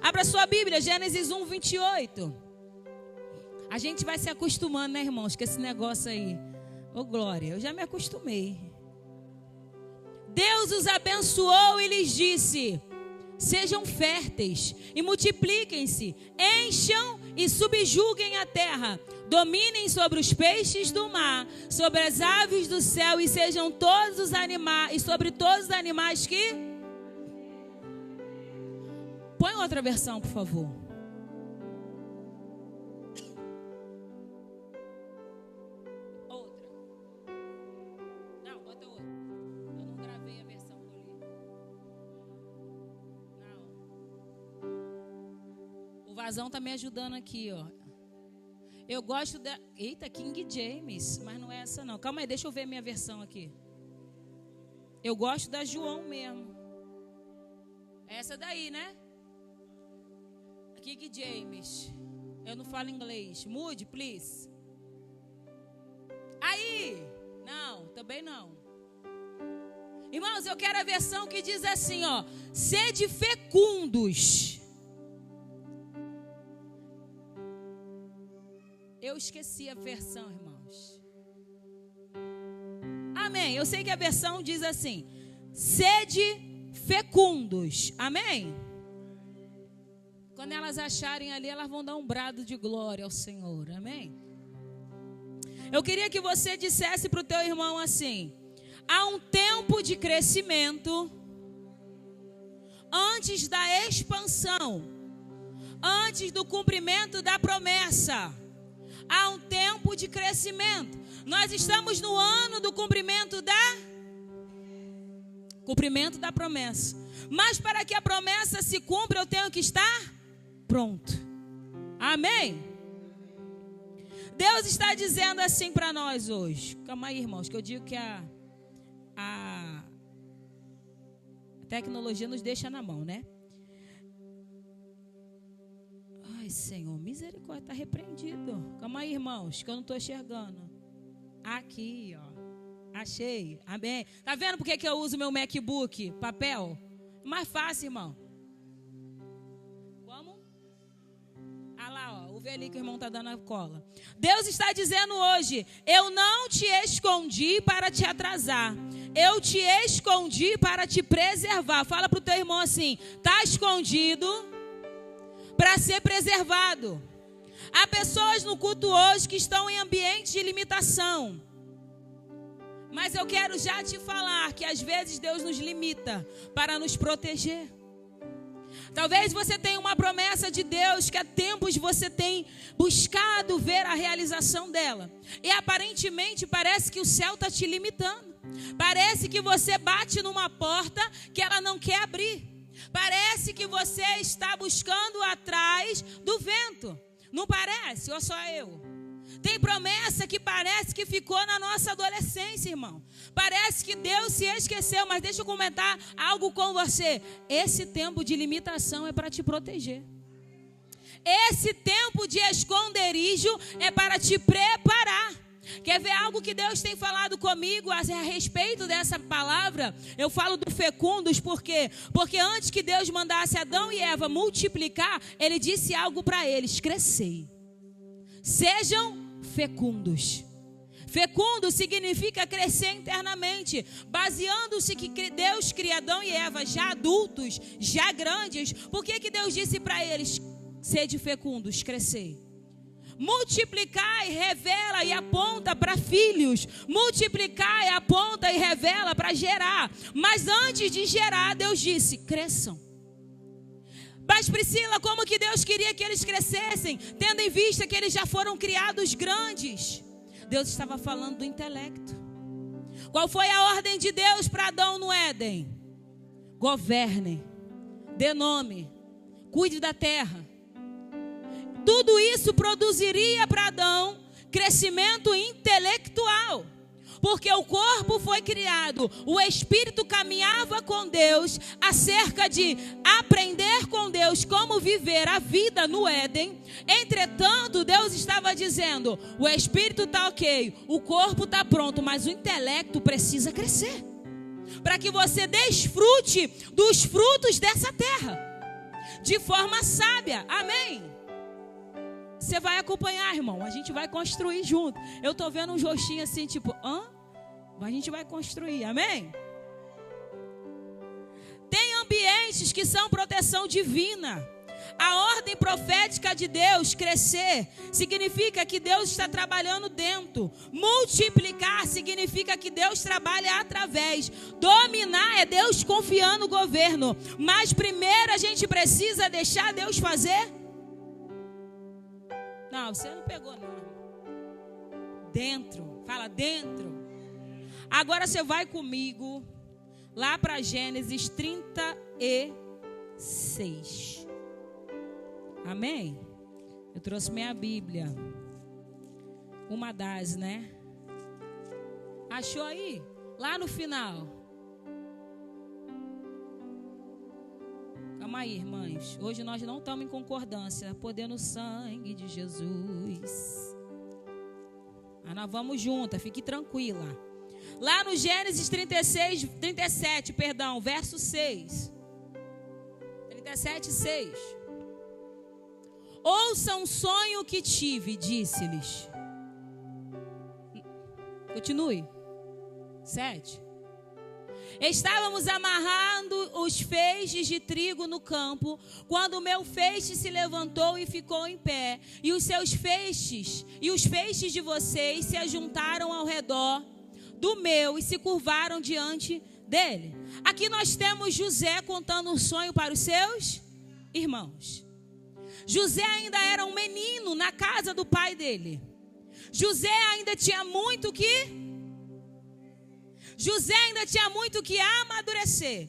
Abra sua Bíblia, Gênesis 1, 28. A gente vai se acostumando, né, irmãos, com esse negócio aí. Ô, glória, eu já me acostumei. Deus os abençoou e lhes disse: sejam férteis e multipliquem-se, encham e subjuguem a terra, dominem sobre os peixes do mar, sobre as aves do céu e sejam todos os animais, e sobre todos os animais que... Põe outra versão, por favor. Outra. Não, bota outra. Eu não gravei a versão que eu li. Não. O Vazão tá me ajudando aqui, ó. Eu gosto da... Eita, King James. Mas não é essa, não. Calma aí, deixa eu ver minha versão aqui. Eu gosto da João mesmo. É essa daí, né? King James. Eu não falo inglês. Mude, please. Aí. Não, também não. Irmãos, eu quero a versão que diz assim, ó. Sede fecundos. Eu esqueci a versão, irmãos. Amém. Eu sei que a versão diz assim: sede fecundos. Amém? Quando elas acharem ali, elas vão dar um brado de glória ao Senhor. Amém? Eu queria que você dissesse para o teu irmão assim: há um tempo de crescimento antes da expansão, antes do cumprimento da promessa. Há um tempo de crescimento. Nós estamos no ano do cumprimento da promessa. Mas para que a promessa se cumpra, eu tenho que estar pronto. Amém? Deus está dizendo assim para nós hoje. Calma aí, irmãos, que eu digo que a tecnologia nos deixa na mão, né? Ai, Senhor, misericórdia, está repreendido. Calma aí, irmãos, que eu não estou enxergando. Aqui, ó. Achei. Amém. Tá vendo por que eu uso meu MacBook? Papel? Mais fácil, irmão. Como? Ah lá, ó. O velhinho que o irmão está dando a cola. Deus está dizendo hoje: eu não te escondi para te atrasar. Eu te escondi para te preservar. Fala para o teu irmão assim: está escondido para ser preservado. Há pessoas no culto hoje que estão em ambiente de limitação. Mas eu quero já te falar que às vezes Deus nos limita para nos proteger. Talvez você tenha uma promessa de Deus que há tempos você tem buscado ver a realização dela. E aparentemente parece que o céu está te limitando. Parece que você bate numa porta que ela não quer abrir. Parece que você está buscando atrás do vento. Não parece? Ou só eu? Tem promessa que parece que ficou na nossa adolescência, irmão. Parece que Deus se esqueceu, mas deixa eu comentar algo com você. Esse tempo de limitação é para te proteger. Esse tempo de esconderijo é para te preparar. Quer ver algo que Deus tem falado comigo a respeito dessa palavra? Eu falo do fecundos, por quê? Porque antes que Deus mandasse Adão e Eva multiplicar, Ele disse algo para eles: crescei. Sejam fecundos. Fecundo significa crescer internamente, baseando-se que Deus cria Adão e Eva já adultos, já grandes. Por que Deus disse para eles: sede fecundos, crescei? Multiplicai, revela e aponta para filhos. Multiplicai, aponta e revela para gerar. Mas antes de gerar, Deus disse: cresçam. Mas Priscila, como que Deus queria que eles crescessem, tendo em vista que eles já foram criados grandes? Deus estava falando do intelecto. Qual foi a ordem de Deus para Adão no Éden? Governem, dê nome, cuide da terra. Tudo isso produziria para Adão crescimento intelectual. Porque o corpo foi criado, o espírito caminhava com Deus acerca de aprender com Deus como viver a vida no Éden. Entretanto, Deus estava dizendo: o espírito está ok, o corpo está pronto, mas o intelecto precisa crescer, para que você desfrute dos frutos dessa terra. de forma sábia. Amém? Você vai acompanhar, irmão. A gente vai construir junto. Eu estou vendo uns rostinhos assim, tipo, a gente vai construir. Amém? Tem ambientes que são proteção divina. A ordem profética de Deus crescer significa que Deus está trabalhando dentro. Multiplicar significa que Deus trabalha através. Dominar é Deus confiando no governo. Mas primeiro a gente precisa deixar Deus fazer. Não, você não pegou não. Dentro, fala dentro. Agora você vai comigo lá para Gênesis 36. Amém? Eu trouxe minha Bíblia. Uma das, né? Achou aí? Lá no final. Calma aí, irmãs. Hoje nós não estamos em concordância. Poder no sangue de Jesus. Mas nós vamos juntas, fique tranquila. Lá no Gênesis 37, verso 6. 37, 6. Ouça um sonho que tive, disse-lhes. Continue. 7. Estávamos amarrando os feixes de trigo no campo, quando o meu feixe se levantou e ficou em pé, e os seus feixes e os feixes de vocês se ajuntaram ao redor do meu e se curvaram diante dele. Aqui nós temos José contando um sonho para os seus irmãos. José ainda era um menino na casa do pai dele. José ainda tinha muito que amadurecer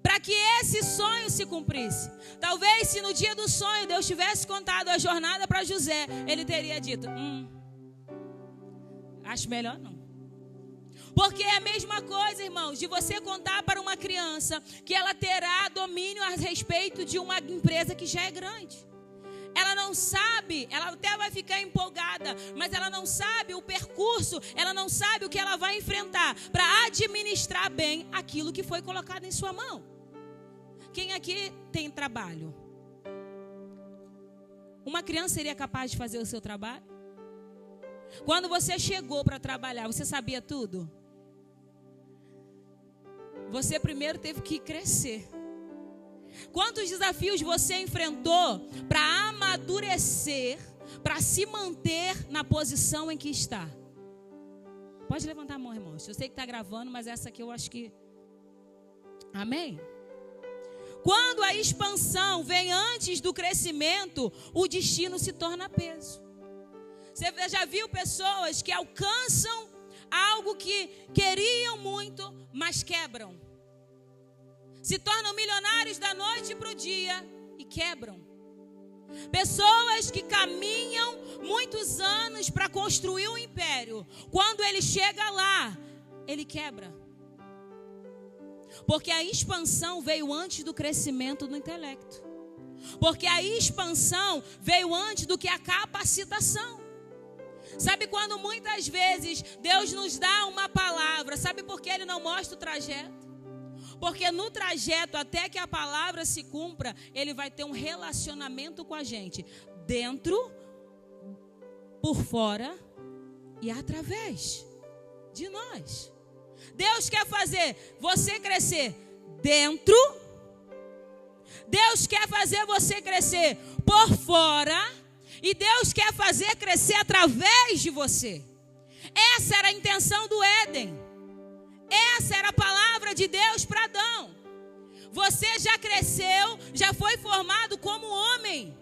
para que esse sonho se cumprisse. Talvez se no dia do sonho Deus tivesse contado a jornada para José, ele teria dito, acho melhor não. Porque é a mesma coisa, irmãos, de você contar para uma criança que ela terá domínio a respeito de uma empresa que já é grande. Ela não sabe, ela até vai ficar empolgada, mas ela não sabe o percurso, ela não sabe o que ela vai enfrentar para administrar bem aquilo que foi colocado em sua mão. Quem aqui tem trabalho? Uma criança seria capaz de fazer o seu trabalho? Quando você chegou para trabalhar, você sabia tudo? Você primeiro teve que crescer. Quantos desafios você enfrentou para amadurecer, para se manter na posição em que está? Pode levantar a mão, irmãos. Eu sei que está gravando, mas essa aqui eu acho que... Amém? Quando a expansão vem antes do crescimento, o destino se torna peso. Você já viu pessoas que alcançam algo que queriam muito, mas quebram. Se tornam milionários da noite para o dia e quebram. Pessoas que caminham muitos anos para construir um império. Quando ele chega lá, ele quebra. Porque a expansão veio antes do crescimento do intelecto. Porque a expansão veio antes do que a capacitação. Sabe quando muitas vezes Deus nos dá uma palavra, sabe por que Ele não mostra o trajeto? Porque no trajeto, até que a palavra se cumpra, Ele vai ter um relacionamento com a gente. Dentro, por fora e através de nós. Deus quer fazer você crescer dentro. Deus quer fazer você crescer por fora. E Deus quer fazer crescer através de você. Essa era a intenção do Éden. Essa era a palavra de Deus para Adão. Você já cresceu, já foi formado como homem.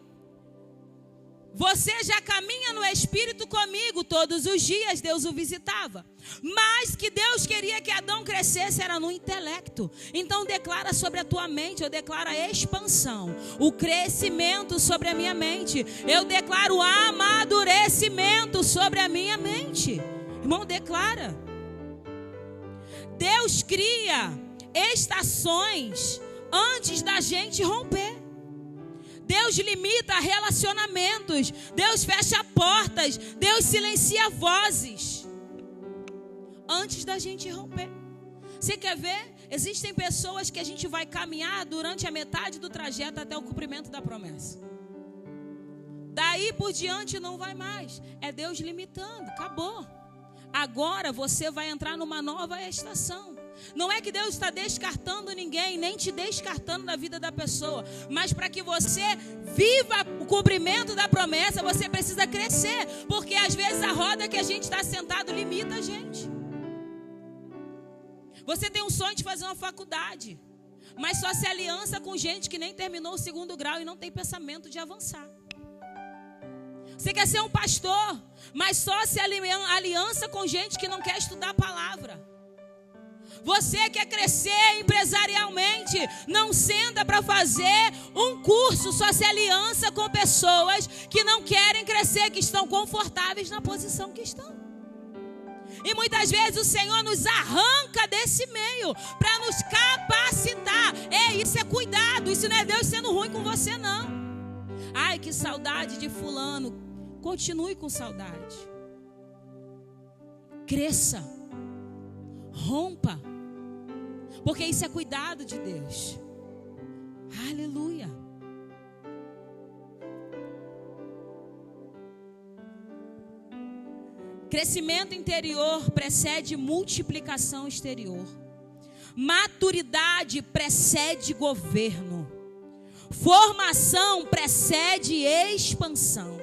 Você já caminha no Espírito comigo. Todos os dias Deus o visitava. Mas que Deus queria que Adão crescesse era no intelecto. Então declara sobre a tua mente. Eu declaro a expansão, o crescimento sobre a minha mente. Eu declaro o amadurecimento sobre a minha mente. Irmão, declara. Deus cria estações antes da gente romper. Deus limita relacionamentos. Deus fecha portas. Deus silencia vozes antes da gente romper. Você quer ver Existem pessoas que a gente vai caminhar durante a metade do trajeto até o cumprimento da promessa. Daí por diante não vai mais. É Deus limitando, acabou. Agora você vai entrar numa nova estação. Não é que Deus está descartando ninguém, nem te descartando da vida da pessoa. Mas para que você viva o cumprimento da promessa, você precisa crescer. Porque às vezes a roda que a gente está sentado limita a gente. Você tem um sonho de fazer uma faculdade, mas só se aliança com gente que nem terminou o 2º grau e não tem pensamento de avançar. Você quer ser um pastor, mas só se aliança com gente que não quer estudar a palavra. Você quer crescer empresarialmente, não senta para fazer um curso, só se aliança com pessoas que não querem crescer, que estão confortáveis na posição que estão. E muitas vezes o Senhor nos arranca desse meio para nos capacitar. Isso é cuidado, isso não é Deus sendo ruim com você, não. Ai, que saudade de fulano. Continue com saudade. Cresça. Rompa. Porque isso é cuidado de Deus. Aleluia. Crescimento interior precede multiplicação exterior. Maturidade precede governo. Formação precede expansão.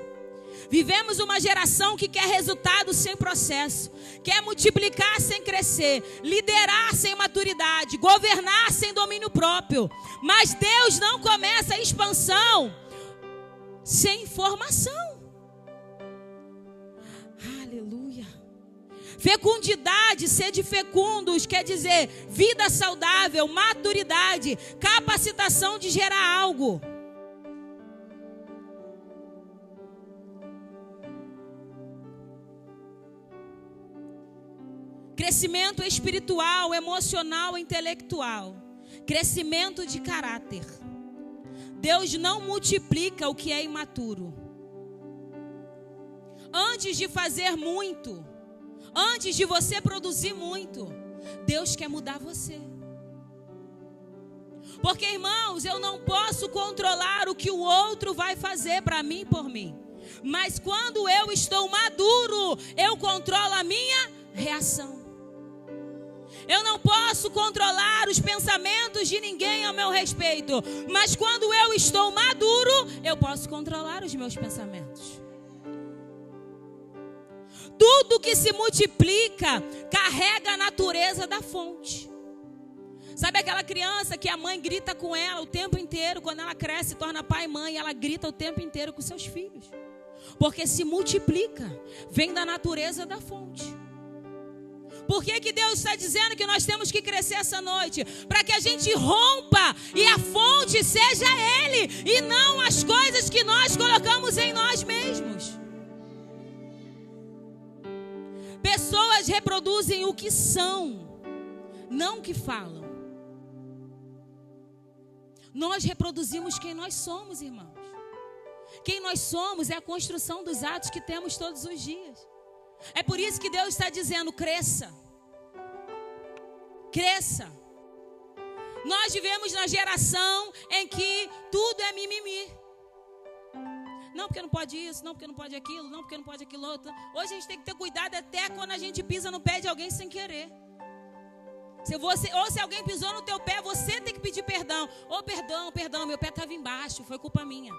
Vivemos uma geração que quer resultado sem processo, quer multiplicar sem crescer, liderar sem maturidade, governar sem domínio próprio. Mas Deus não começa a expansão sem formação. Aleluia. Fecundidade, sede fecundos, quer dizer vida saudável, maturidade, capacitação de gerar algo. Crescimento espiritual, emocional, intelectual. Crescimento de caráter. Deus não multiplica o que é imaturo. Antes de fazer muito, antes de você produzir muito, Deus quer mudar você. Porque, irmãos, eu não posso controlar o que o outro vai fazer para mim e por mim. Mas quando eu estou maduro, eu controlo a minha reação. Eu não posso controlar os pensamentos de ninguém a meu respeito. Mas quando eu estou maduro, eu posso controlar os meus pensamentos. Tudo que se multiplica carrega a natureza da fonte. Sabe aquela criança que a mãe grita com ela o tempo inteiro? Quando ela cresce e torna pai e mãe, ela grita o tempo inteiro com seus filhos. Porque se multiplica, vem da natureza da fonte. Por que Deus está dizendo que nós temos que crescer essa noite? Para que a gente rompa e a fonte seja Ele e não as coisas que nós colocamos em nós mesmos. Pessoas reproduzem o que são, não o que falam. Nós reproduzimos quem nós somos, irmãos. Quem nós somos é a construção dos atos que temos todos os dias. É por isso que Deus está dizendo, cresça. Cresça. Nós vivemos na geração em que tudo é mimimi. Não, porque não pode isso, não, porque não pode aquilo, não, porque não pode aquilo outro. Hoje a gente tem que ter cuidado até quando a gente pisa no pé de alguém sem querer. Ou se alguém pisou no teu pé, você tem que pedir perdão. Perdão, meu pé estava embaixo, foi culpa minha.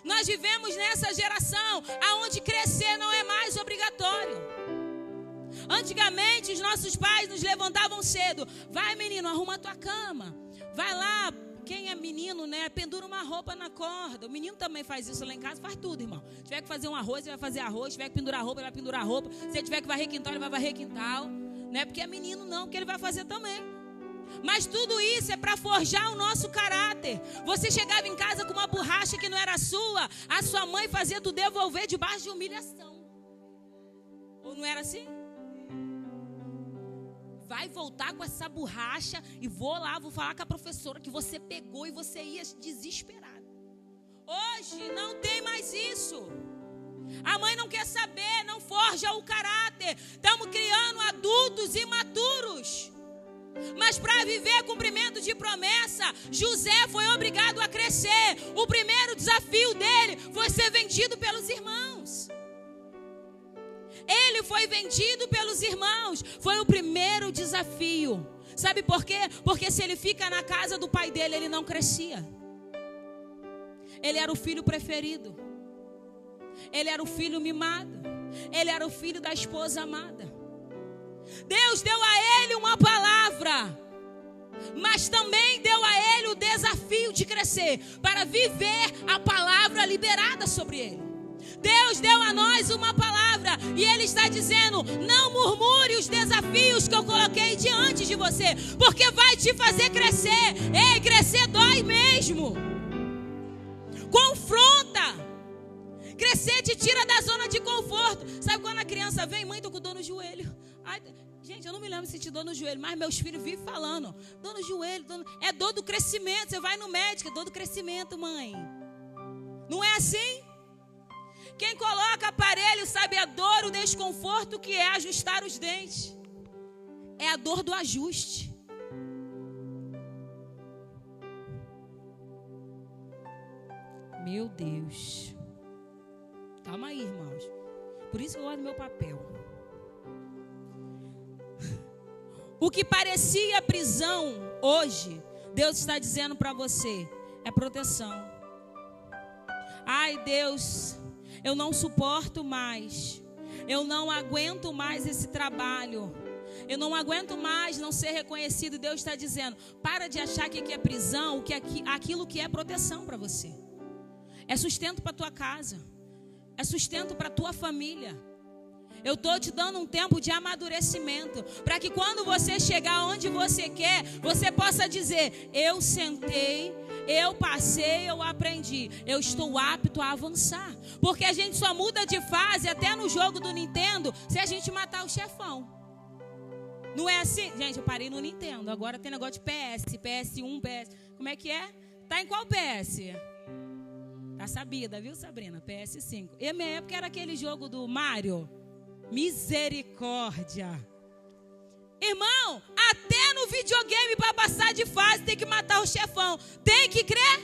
Nós vivemos nessa geração onde crescer não é mais obrigatório. Antigamente os nossos pais nos levantavam cedo. Vai, menino, arruma a tua cama. Vai lá, quem é menino, né? Pendura uma roupa na corda. O menino também faz isso lá em casa, faz tudo, irmão. Se tiver que fazer um arroz, ele vai fazer arroz. Se tiver que pendurar roupa, ele vai pendurar roupa. Se ele tiver que varrer quintal, ele vai varrer quintal. Não é porque é menino não, porque ele vai fazer também. Mas tudo isso é para forjar o nosso caráter. Você chegava em casa com uma borracha que não era sua, a sua mãe fazia tu devolver debaixo de humilhação. Ou não era assim? Vai voltar com essa borracha e vou falar com a professora que você pegou e você ia desesperado. Hoje não tem mais isso. A mãe não quer saber, não forja o caráter. Estamos criando adultos imaturos. Mas para viver cumprimento de promessa, José foi obrigado a crescer. O primeiro desafio dele foi ser vendido pelos irmãos. Ele foi vendido pelos irmãos. Foi o primeiro desafio. Sabe por quê? Porque se ele fica na casa do pai dele, ele não crescia. Ele era o filho preferido. Ele era o filho mimado. Ele era o filho da esposa amada. Deus deu a ele uma palavra, mas também deu a ele o desafio de crescer, para viver a palavra liberada sobre ele. Deus deu a nós uma palavra, e Ele está dizendo: não murmure os desafios que eu coloquei diante de você, porque vai te fazer crescer. Ei, crescer dói mesmo. Confronta. Crescer te tira da zona de conforto. Sabe quando a criança vem: mãe, tô com dor no joelho. Ai, gente, eu não me lembro se te dor no joelho, mas meus filhos vivem falando: dor no joelho, é dor do crescimento. Você vai no médico, é dor do crescimento, mãe. Não é assim? Quem coloca aparelho sabe a dor, o desconforto que é ajustar os dentes. É a dor do ajuste. Meu Deus. Calma aí, irmãos. Por isso que eu gosto do meu papel. O que parecia prisão hoje, Deus está dizendo para você, é proteção. Ai, Deus, eu não suporto mais. Eu não aguento mais esse trabalho. Eu não aguento mais não ser reconhecido. Deus está dizendo: para de achar que aqui é prisão, que aquilo que é proteção para você. É sustento para tua casa. É sustento para tua família. Eu estou te dando um tempo de amadurecimento, para que quando você chegar onde você quer, você possa dizer: eu sentei, eu passei, eu aprendi, eu estou apto a avançar. Porque a gente só muda de fase até no jogo do Nintendo se a gente matar o chefão. Não é assim? Gente, eu parei no Nintendo, agora tem negócio de PS, PS1, PS... Como é que é? Tá em qual PS? Tá sabida, viu, Sabrina? PS5. E a minha época era aquele jogo do Mario. Misericórdia. Irmão, até no videogame, para passar de fase, tem que matar o chefão. Tem que crer.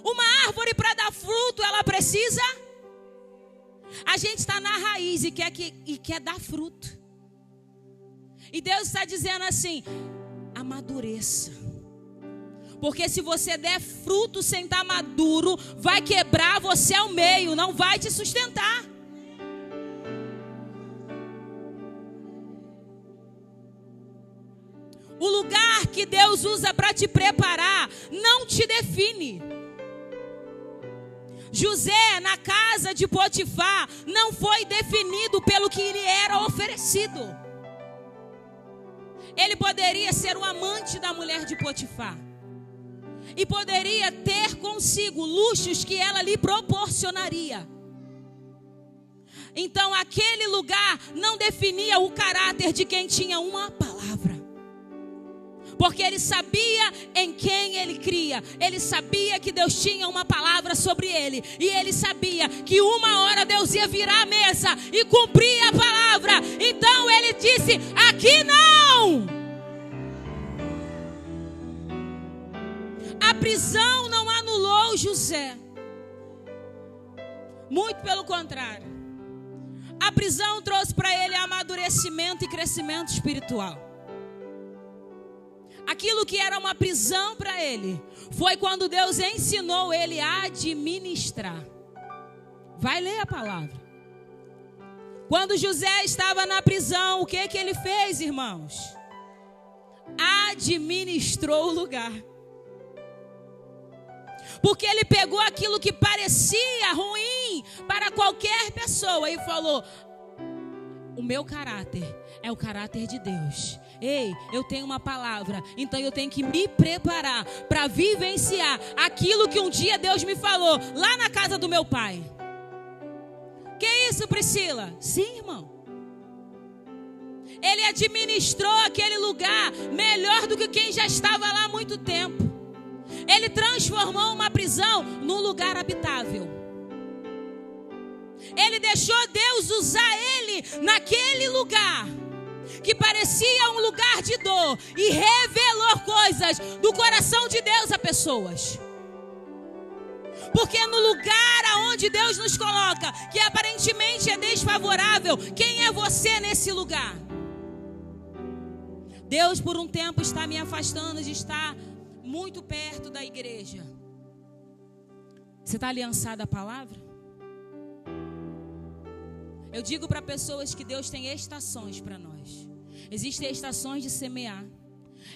Uma árvore para dar fruto, ela precisa. A gente está na raiz e quer dar fruto. E Deus está dizendo assim: amadureça. Porque se você der fruto sem estar maduro, vai quebrar você ao meio, não vai te sustentar. O lugar que Deus usa para te preparar não te define. José, na casa de Potifar, não foi definido pelo que lhe era oferecido. Ele poderia ser o amante da mulher de Potifar. E poderia ter consigo luxos que ela lhe proporcionaria. Então aquele lugar não definia o caráter de quem tinha uma palavra. Porque ele sabia em quem ele cria. Ele sabia que Deus tinha uma palavra sobre ele. E ele sabia que uma hora Deus ia virar a mesa e cumprir a palavra. Então ele disse: aqui não! A prisão não anulou José. Muito pelo contrário. A prisão trouxe para ele amadurecimento e crescimento espiritual. Aquilo que era uma prisão para ele, foi quando Deus ensinou ele a administrar. Vai ler a palavra. Quando José estava na prisão, o que ele fez, irmãos? Administrou o lugar. Porque ele pegou aquilo que parecia ruim para qualquer pessoa e falou: o meu caráter é o caráter de Deus. Ei, eu tenho uma palavra, então eu tenho que me preparar para vivenciar aquilo que um dia Deus me falou lá na casa do meu pai. Que isso, Priscila? Sim, irmão. Ele administrou aquele lugar melhor do que quem já estava lá há muito tempo. Ele transformou uma prisão num lugar habitável. Ele deixou Deus usar ele naquele lugar que parecia um lugar de dor e revelou coisas do coração de Deus a pessoas. Porque no lugar aonde Deus nos coloca, que aparentemente é desfavorável, quem é você nesse lugar? Deus por um tempo está me afastando de estar muito perto da igreja. Você está aliançado à palavra? Eu digo para pessoas que Deus tem estações para nós. Existem estações de semear.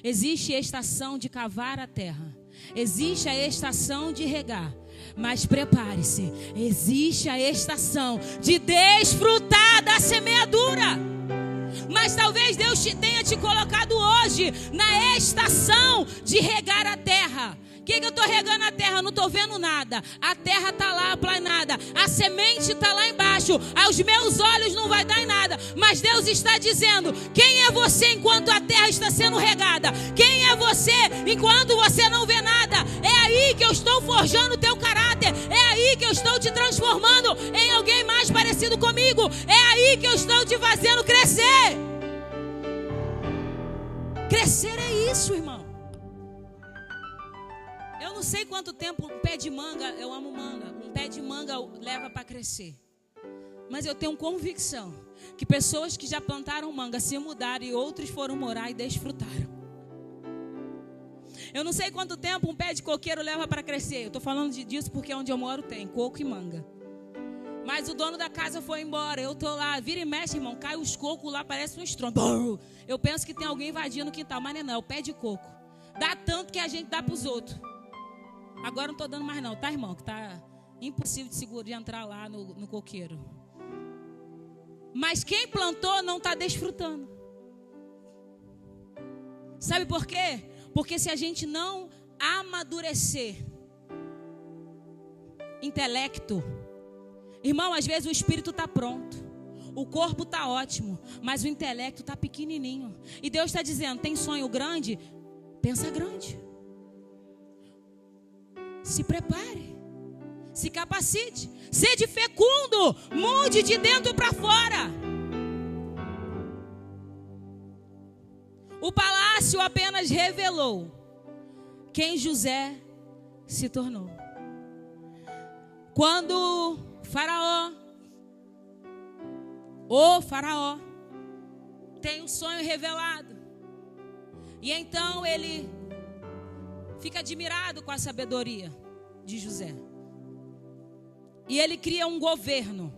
Existe a estação de cavar a terra. Existe a estação de regar. Mas prepare-se, existe a estação de desfrutar da semeadura. Mas talvez Deus tenha te colocado hoje na estação de regar a terra. O que eu estou regando a terra? Eu não estou vendo nada. A terra está lá aplanada. A semente está lá embaixo. Aos meus olhos não vai dar em nada. Mas Deus está dizendo: quem é você enquanto a terra está sendo regada? Quem é você enquanto você não vê nada? É aí que eu estou forjando o teu caráter. É aí que eu estou te transformando em alguém mais parecido comigo. É aí que eu estou te fazendo crescer. Crescer é isso, irmão. Eu não sei quanto tempo um pé de manga, eu amo manga, um pé de manga leva para crescer. Mas eu tenho convicção que pessoas que já plantaram manga se mudaram e outros foram morar e desfrutaram. Eu não sei quanto tempo um pé de coqueiro leva para crescer. Eu estou falando disso porque onde eu moro tem coco e manga. Mas o dono da casa foi embora. Eu estou lá, vira e mexe, irmão, cai os cocos lá, parece um estrondo. Eu penso que tem alguém invadindo o quintal, mas não é o pé de coco. Dá tanto que a gente dá para os outros. Agora não estou dando mais não, tá, irmão? Que tá impossível de entrar lá no coqueiro. Mas quem plantou não está desfrutando. Sabe por quê? Porque se a gente não amadurecer intelecto, irmão, às vezes o espírito está pronto, o corpo está ótimo, mas o intelecto está pequenininho. E Deus está dizendo: tem sonho grande? Pensa grande. Se prepare, se capacite, sede fecundo, mude de dentro para fora. O palácio apenas revelou quem José se tornou. Quando o faraó tem um sonho revelado, e então ele fica admirado com a sabedoria de José. E ele cria um governo.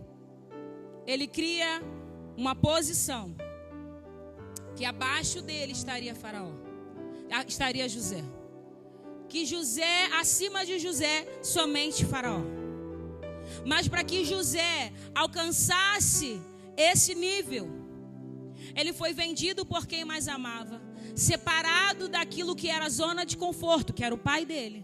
Ele cria uma posição que abaixo dele estaria Faraó. Estaria José. Que José, acima de José, somente Faraó. Mas para que José alcançasse esse nível, ele foi vendido por quem mais amava, separado daquilo que era zona de conforto, que era o pai dele.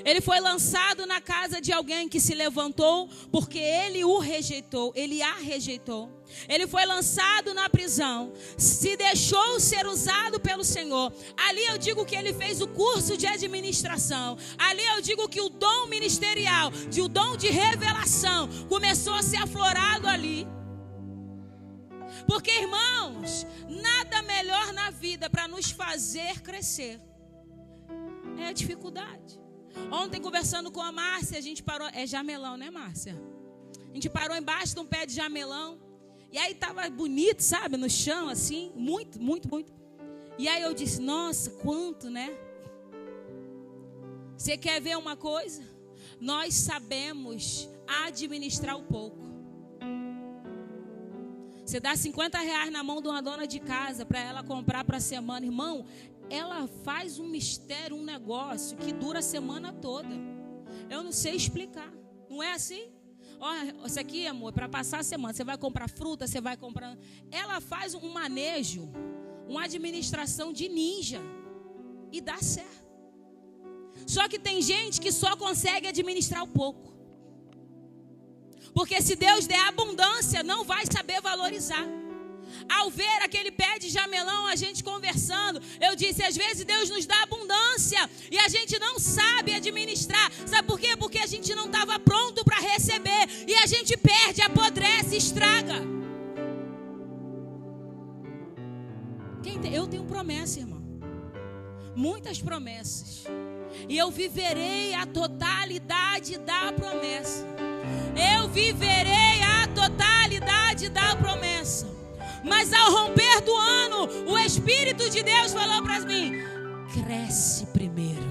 Ele foi lançado na casa de alguém que se levantou porque ele o rejeitou, ele a rejeitou. Ele foi lançado na prisão, se deixou ser usado pelo Senhor. Ali eu digo que ele fez o curso de administração. Ali eu digo que o dom ministerial, o dom de revelação começou a ser aflorado ali. Porque, irmãos, nada melhor na vida para nos fazer crescer é a dificuldade. Ontem, conversando com a Márcia, a gente parou... É jamelão, né, Márcia? A gente parou embaixo de um pé de jamelão. E aí estava bonito, sabe? No chão, assim. Muito, muito, muito. E aí eu disse: nossa, quanto, né? Você quer ver uma coisa? Nós sabemos administrar o pouco. Você dá R$50 na mão de uma dona de casa para ela comprar para a semana. Irmão, ela faz um mistério, um negócio que dura a semana toda. Eu não sei explicar. Não é assim? Olha, isso aqui, amor, para passar a semana. Você vai comprar fruta, você vai comprar... Ela faz um manejo, uma administração de ninja. E dá certo. Só que tem gente que só consegue administrar o pouco. Porque se Deus der abundância, não vai saber valorizar. Ao ver aquele pé de jamelão, a gente conversando, eu disse: às vezes Deus nos dá abundância e a gente não sabe administrar. Sabe por quê? Porque a gente não estava pronto para receber. E a gente perde, apodrece, estraga. eu tenho promessa, irmão. Muitas promessas. E eu viverei a totalidade da promessa. Eu viverei a totalidade da promessa. Mas ao romper do ano, o Espírito de Deus falou para mim: cresce primeiro.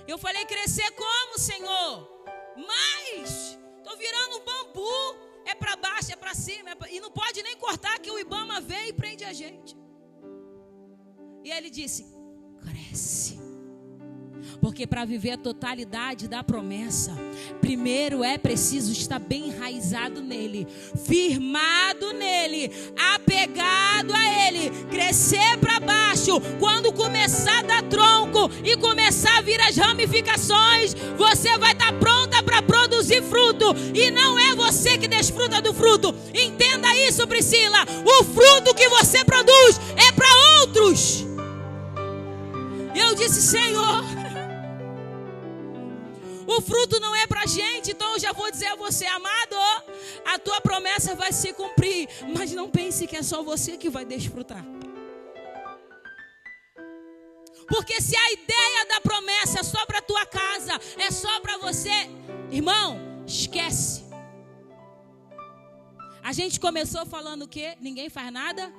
Eu falei: crescer como, Senhor? Mas estou virando um bambu. É para baixo, é para cima, e não pode nem cortar, que o Ibama vem e prende a gente. E ele disse: cresce. Porque para viver a totalidade da promessa, primeiro é preciso estar bem enraizado nele, firmado nele, apegado a ele, crescer para baixo. Quando começar a dar tronco e começar a vir as ramificações, você vai estar pronta para produzir fruto. E não é você que desfruta do fruto. Entenda isso, Priscila. O fruto que você produz é para outros. Eu disse: Senhor, o fruto não é pra gente. Então eu já vou dizer a você: amado, a tua promessa vai se cumprir, mas não pense que é só você que vai desfrutar. Porque se a ideia da promessa é só pra tua casa, é só pra você, irmão, esquece. A gente começou falando o quê? Ninguém faz nada.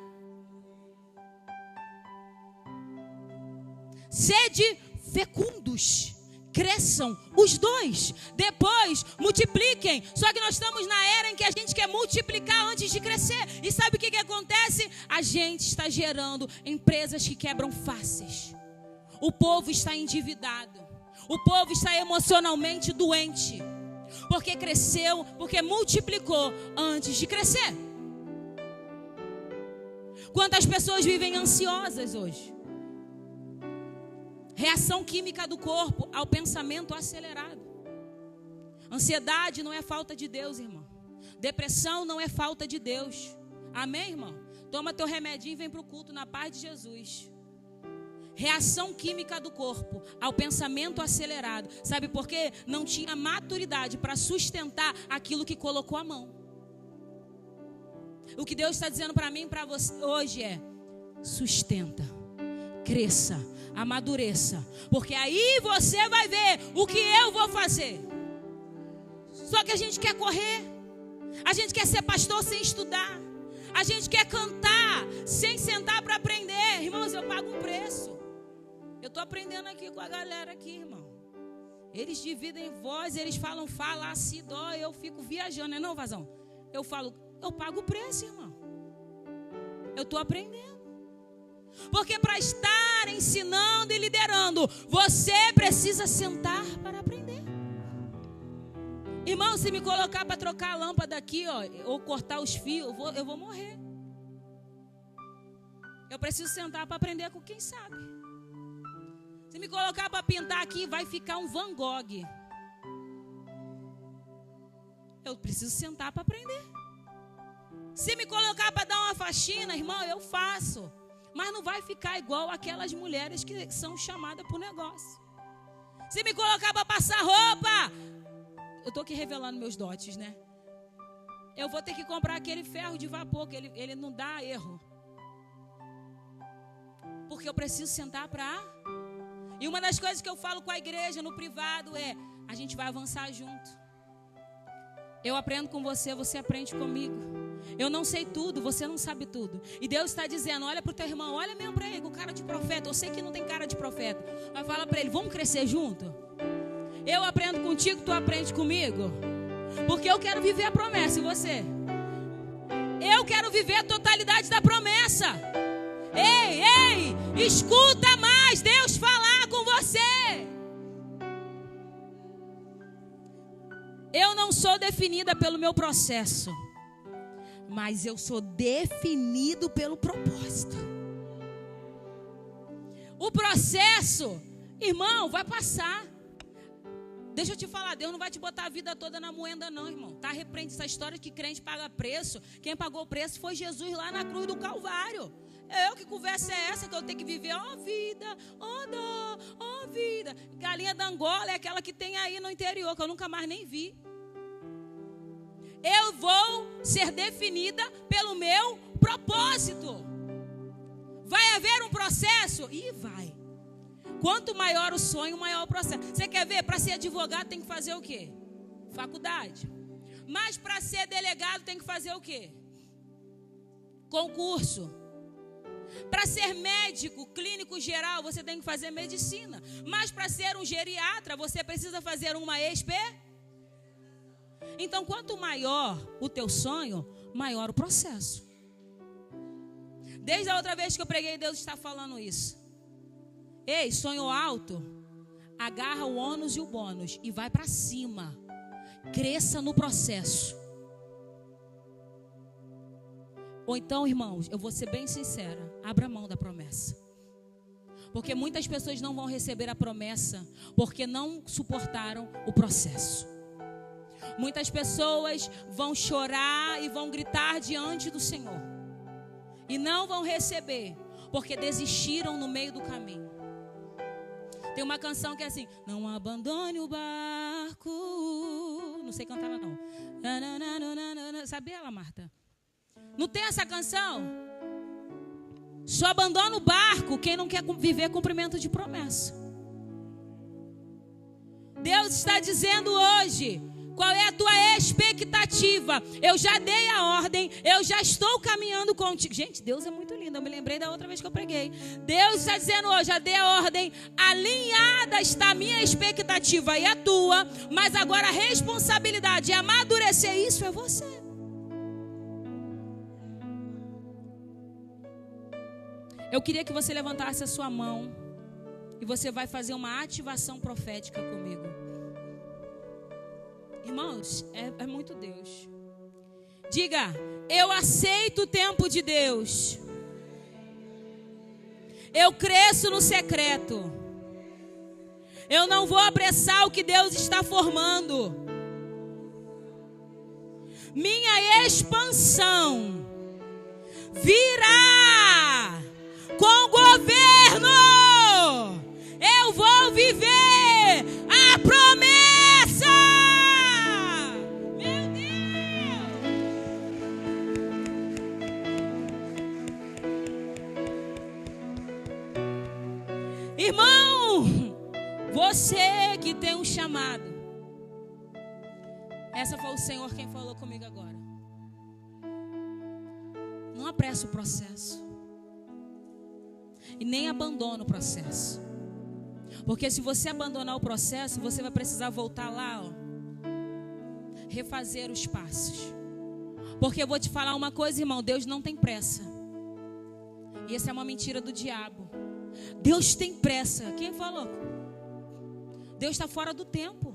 Sede fecundos, cresçam os dois, depois multipliquem. Só que nós estamos na era em que a gente quer multiplicar antes de crescer. E sabe o que acontece? A gente está gerando empresas que quebram faces. O povo está endividado. O povo está emocionalmente doente. Porque cresceu, porque multiplicou antes de crescer. Quantas pessoas vivem ansiosas hoje? Reação química do corpo ao pensamento acelerado. Ansiedade não é falta de Deus, irmão. Depressão não é falta de Deus. Amém, irmão? Toma teu remedinho e vem para o culto na paz de Jesus. Reação química do corpo ao pensamento acelerado. Sabe por quê? Não tinha maturidade para sustentar aquilo que colocou a mão. O que Deus está dizendo para mim e para você hoje é: sustenta, cresça, amadureça, porque aí você vai ver o que eu vou fazer. Só que a gente quer correr, a gente quer ser pastor sem estudar, a gente quer cantar sem sentar para aprender. Irmãos, eu pago um preço. Eu estou aprendendo aqui com a galera aqui, irmão. Eles dividem voz, eles falam fala, si, dó, eu fico viajando, não, Vazão? Eu falo, eu pago o preço, irmão. Eu estou aprendendo. Porque para estar ensinando e liderando, você precisa sentar para aprender. Irmão, se me colocar para trocar a lâmpada aqui, ou cortar os fios, eu vou morrer. Eu preciso sentar para aprender com quem sabe. Se me colocar para pintar aqui, vai ficar um Van Gogh. Eu preciso sentar para aprender. Se me colocar para dar uma faxina, irmão, eu faço. Mas não vai ficar igual aquelas mulheres que são chamadas para o negócio. Se me colocar para passar roupa, eu estou aqui revelando meus dotes, né? Eu vou ter que comprar aquele ferro de vapor, que ele não dá erro. Porque eu preciso sentar para... E uma das coisas que eu falo com a igreja no privado é: a gente vai avançar junto. Eu aprendo com você, você aprende comigo. Eu não sei tudo, você não sabe tudo. E Deus está dizendo: olha para o teu irmão, olha mesmo para ele com cara de profeta. Eu sei que não tem cara de profeta, mas fala para ele: vamos crescer junto? Eu aprendo contigo, tu aprende comigo. Porque eu quero viver a promessa, e você? Eu quero viver a totalidade da promessa. Ei, escuta mais Deus falar com você. Eu não sou definida pelo meu processo, mas eu sou definido pelo propósito. O processo, irmão, vai passar. Deixa eu te falar, Deus não vai te botar a vida toda na moenda não, irmão. Tá, repreende essa história que crente paga preço. Quem pagou o preço foi Jesus lá na cruz do Calvário. Que conversa é essa que eu tenho que viver? Vida, dor, vida. Galinha da Angola é aquela que tem aí no interior, que eu nunca mais nem vi. Eu vou ser definida pelo meu propósito. Vai haver um processo? E vai. Quanto maior o sonho, maior o processo. Você quer ver? Para ser advogado tem que fazer o quê? Faculdade. Mas para ser delegado tem que fazer o quê? Concurso. Para ser médico, clínico geral, você tem que fazer medicina. Mas para ser um geriatra, você precisa fazer uma Então, quanto maior o teu sonho, maior o processo. Desde a outra vez que eu preguei, Deus está falando isso. Ei, sonho alto, agarra o ônus e o bônus e vai para cima. Cresça no processo. Ou então, irmãos, eu vou ser bem sincera, abra mão da promessa. Porque muitas pessoas não vão receber a promessa porque não suportaram o processo. Muitas pessoas vão chorar e vão gritar diante do Senhor. E não vão receber porque desistiram no meio do caminho. Tem uma canção que é assim: não abandone o barco. Não sei cantar ela não. Sabia ela, Marta? Não tem essa canção? Só abandona o barco quem não quer viver cumprimento de promessa. Deus está dizendo hoje: qual é a tua expectativa? Eu já dei a ordem, eu já estou caminhando contigo. Gente, Deus é muito lindo, eu me lembrei da outra vez que eu preguei. Deus está dizendo hoje, já dei a ordem, alinhada está a minha expectativa e a tua, mas agora a responsabilidade de amadurecer isso é você. Eu queria que você levantasse a sua mão e você vai fazer uma ativação profética comigo. Irmãos, é muito Deus. Diga: eu aceito o tempo de Deus. Eu cresço no secreto. Eu não vou apressar o que Deus está formando. Minha expansão virá com governo. Eu vou viver a promessa. Meu Deus. Irmão, você que tem um chamado. Essa foi o Senhor quem falou comigo agora. Não apresse o processo. E nem abandona o processo. Porque se você abandonar o processo, você vai precisar voltar lá, refazer os passos. Porque eu vou te falar uma coisa, irmão: Deus não tem pressa. E essa é uma mentira do diabo. Deus tem pressa. Quem falou? Deus está fora do tempo.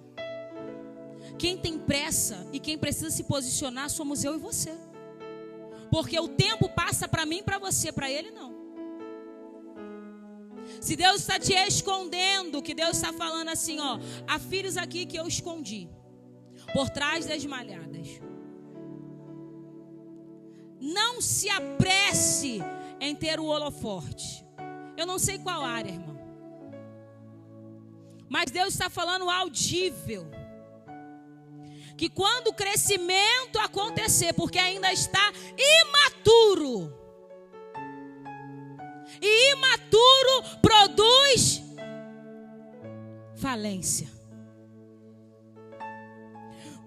Quem tem pressa e quem precisa se posicionar somos eu e você. Porque o tempo passa para mim e para você, para Ele não. Se Deus está te escondendo, que Deus está falando assim, há filhos aqui que eu escondi por trás das malhadas. Não se apresse em ter o holofote. Eu não sei qual área, irmão, mas Deus está falando audível, que quando o crescimento acontecer, porque ainda está imaturo, e imaturo produz falência.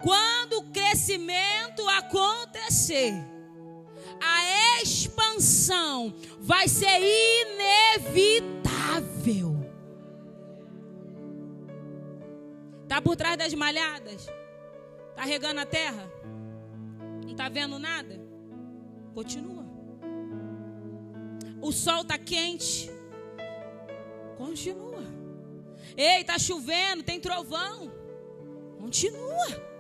Quando o crescimento acontecer, a expansão vai ser inevitável. Está por trás das malhadas? Está regando a terra? Não está vendo nada? Continua. O sol está quente. Continua. Ei, está chovendo, tem trovão. Continua.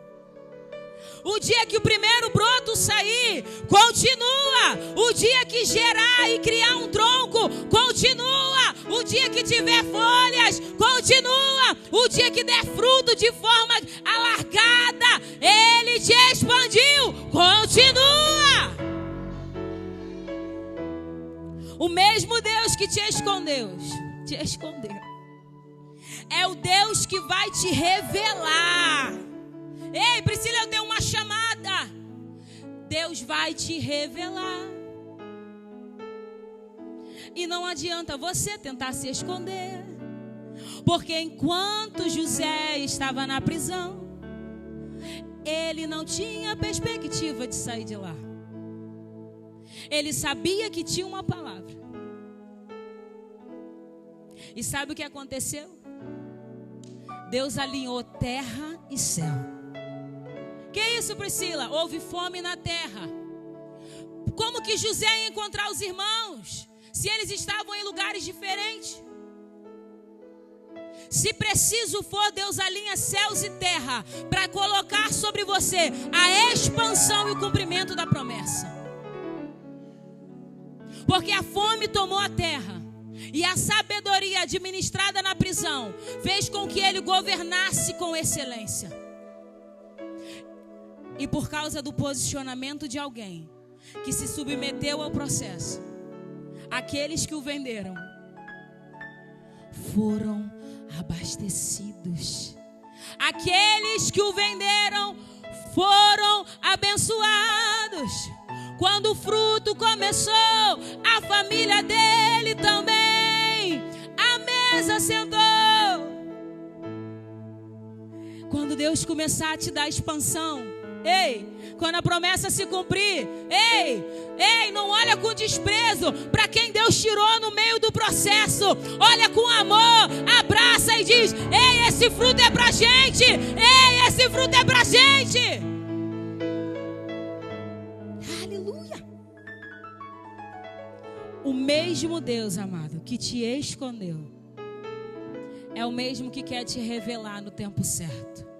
O dia que o primeiro broto sair, continua. O dia que gerar e criar um tronco, continua. O dia que tiver folhas, continua. O dia que der fruto de forma alargada, Ele te expandiu, continua. O mesmo Deus que te escondeu, é o Deus que vai te revelar. Ei, Priscila, eu tenho uma chamada. Deus vai te revelar. E não adianta você tentar se esconder, porque enquanto José estava na prisão, ele não tinha perspectiva de sair de lá. Ele sabia que tinha uma palavra. E sabe o que aconteceu? Deus alinhou terra e céu. Que isso, Priscila? Houve fome na terra. Como que José ia encontrar os irmãos, se eles estavam em lugares diferentes? Se preciso for, Deus alinha céus e terra para colocar sobre você a expansão e o cumprimento da promessa. Porque a fome tomou a terra e a sabedoria administrada na prisão fez com que ele governasse com excelência. E por causa do posicionamento de alguém que se submeteu ao processo, aqueles que o venderam foram abastecidos. Aqueles que o venderam foram abençoados. Quando o fruto começou, a família dele também, a mesa sentou. Quando Deus começar a te dar expansão, quando a promessa se cumprir, não olha com desprezo para quem Deus tirou no meio do processo. Olha com amor, abraça e diz: ei, esse fruto é pra gente. Ei, esse fruto é pra gente. Aleluia. O mesmo Deus, amado, que te escondeu, é o mesmo que quer te revelar no tempo certo.